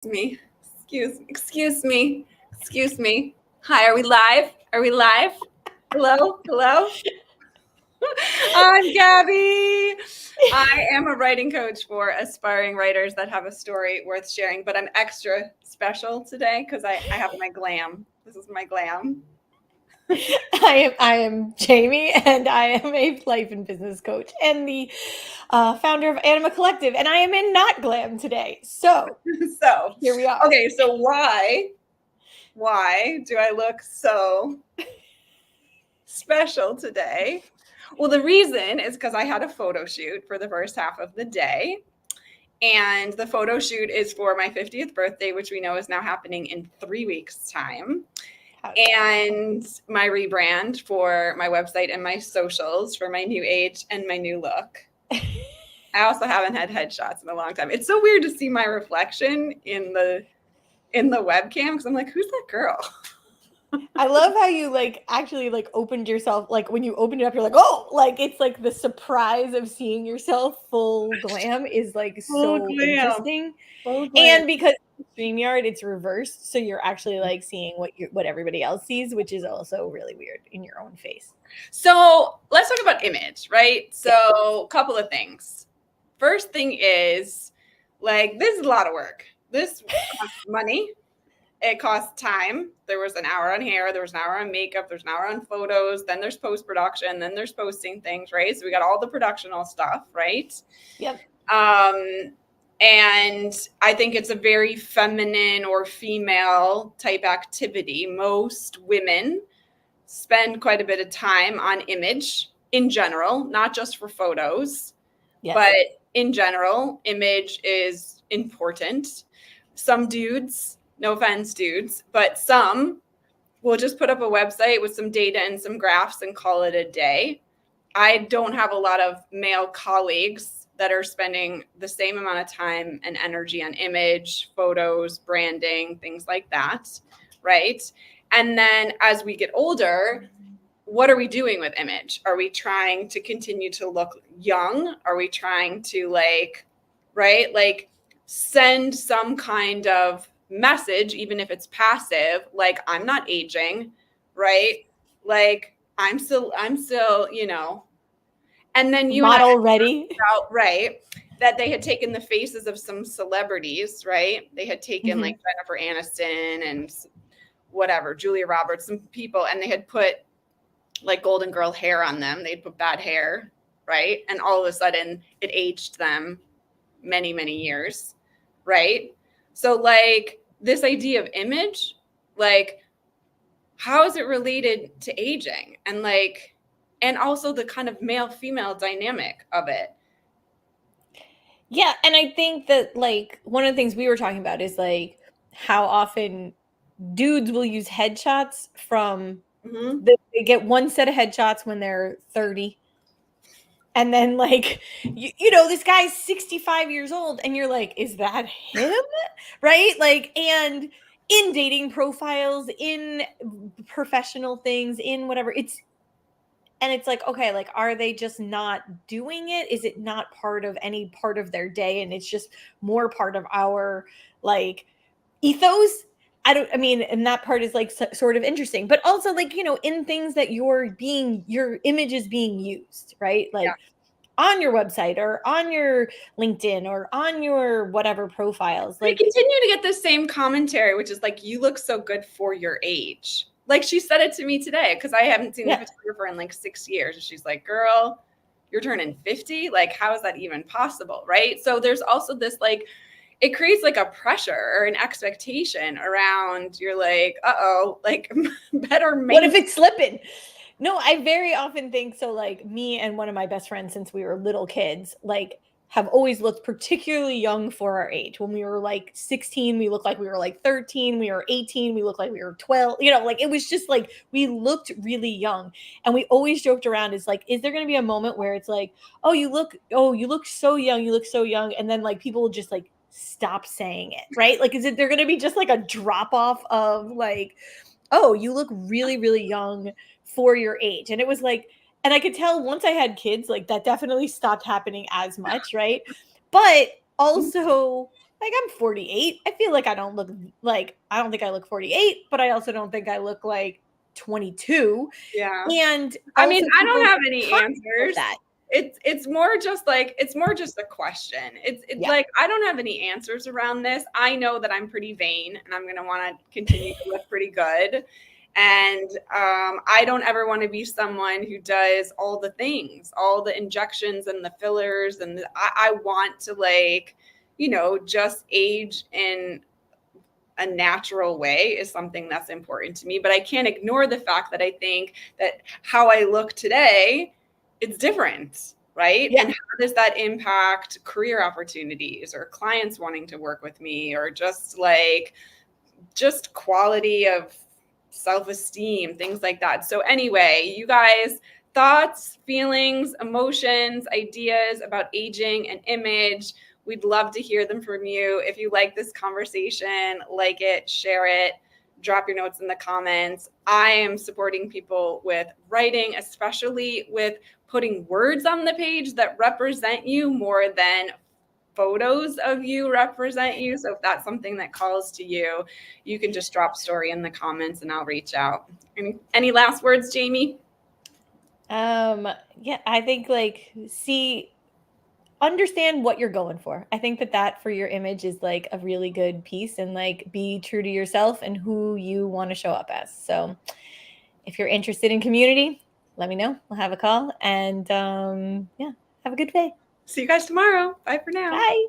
me. Excuse me. Hi, are we live? Are we live? Hello. I'm Gabby. I am a writing coach for aspiring writers that have a story worth sharing, but I'm extra special today because I have my glam. This is my glam. I am Jamie, and I am a life and business coach and the founder of Anima Collective, and I am in not glam today. So So, here we are. okay, so why do I look so special today? Well, the reason is because I had a photo shoot for the first half of the day. And the photo shoot is for my 50th birthday, which we know is now happening in 3 weeks' time. And my rebrand for my website and my socials for my new age and my new look. I also haven't had headshots in a long time. It's so weird to see my reflection in the webcam because I'm like, who's that girl? I love how you actually opened yourself, when you opened it up, you're like, oh, it's like the surprise of seeing yourself full glam is Full so glam. interesting. Full glam. And because StreamYard, it's reversed, so you're actually seeing what everybody else sees, which is also really weird in your own face. So let's talk about image, right? So a couple of things. First thing is, this is a lot of work. This costs money. It costs time. There was an hour on hair. There was an hour on makeup. There's an hour on photos. Then there's post-production. Then there's posting things, right? So we got all the productional stuff, right? Yep. And I think it's a very feminine or female type activity. Most women spend quite a bit of time on image in general, not just for photos, but in general, image is important. Some dudes, no offense, dudes, but some will just put up a website with some data and some graphs and call it a day. I don't have a lot of male colleagues that are spending the same amount of time and energy on image, photos, branding, things like that, right? And then as we get older, what are we doing with image? Are we trying to continue to look young? Are we trying to send some kind of message, even if it's passive, like I'm not aging, right? Like I'm still, and then you model and I ready. out, right, that they had taken the faces of some celebrities, right? They had taken like Jennifer Aniston and whatever, Julia Roberts, some people, and they had put like Golden Girl hair on them. They'd put bad hair, right? And all of a sudden it aged them many, many years, right? So this idea of image, how is it related to aging? And also the kind of male-female dynamic of it. Yeah, and I think that one of the things we were talking about is how often dudes will use headshots from they get one set of headshots when they're 30. And then this guy's 65 years old and you're like, is that him? Right? And in dating profiles, in professional things, in whatever, it's like, okay, are they just not doing it? Is it not part of any part of their day? And it's just more part of our ethos. And that part is sort of interesting, but also in things that your image is being used, right? On your website or on your LinkedIn or on your whatever profiles. I continue to get the same commentary, which is you look so good for your age. She said it to me today because I haven't seen the photographer in 6 years. And she's like, girl, you're turning 50. How is that even possible? Right. So there's also this, it creates a pressure or an expectation around, you're better make. What if it's slipping? No, I very often think so. Me and one of my best friends since we were little kids, have always looked particularly young for our age. When we were 16, we looked like we were 13. We were 18, we looked like we were 12. It was just we looked really young. And we always joked around, is there going to be a moment where it's oh, you look so young, you look so young. And then people will just stop saying it, right? Is it, they're going to be just a drop off of oh, you look really, really young for your age. And it was and I could tell once I had kids, that definitely stopped happening as much, right? But also Like, I'm 48. I feel like I don't look like, I don't think I look 48, but I also don't think I look like 22. Yeah. And I mean, also I don't people have any talk about answers. that. It's more just like it's more just a question. It's Yeah. like I don't have any answers around this. I know that I'm pretty vain and I'm gonna want to continue to look pretty good. And I don't ever want to be someone who does all the things, all the injections and the fillers, and I want to like, just age in a natural way is something that's important to me. But I can't ignore the fact that I think that how I look today, it's different, right? Yeah. And how does that impact career opportunities or clients wanting to work with me or just quality of self-esteem, things like that. So anyway, you guys, thoughts, feelings, emotions, ideas about aging and image, we'd love to hear them from you. If you like this conversation, like it, share it, drop your notes in the comments. I am supporting people with writing, especially with putting words on the page that represent you more than photos of you represent you. So if that's something that calls to you, you can just drop story in the comments and I'll reach out. Any last words, Jamie? Yeah, I think like understand what you're going for. I think that for your image is like a really good piece, and like be true to yourself and who you want to show up as. So if you're interested in community, let me know. We'll have a call, and yeah, have a good day. See you guys tomorrow. Bye for now. Bye.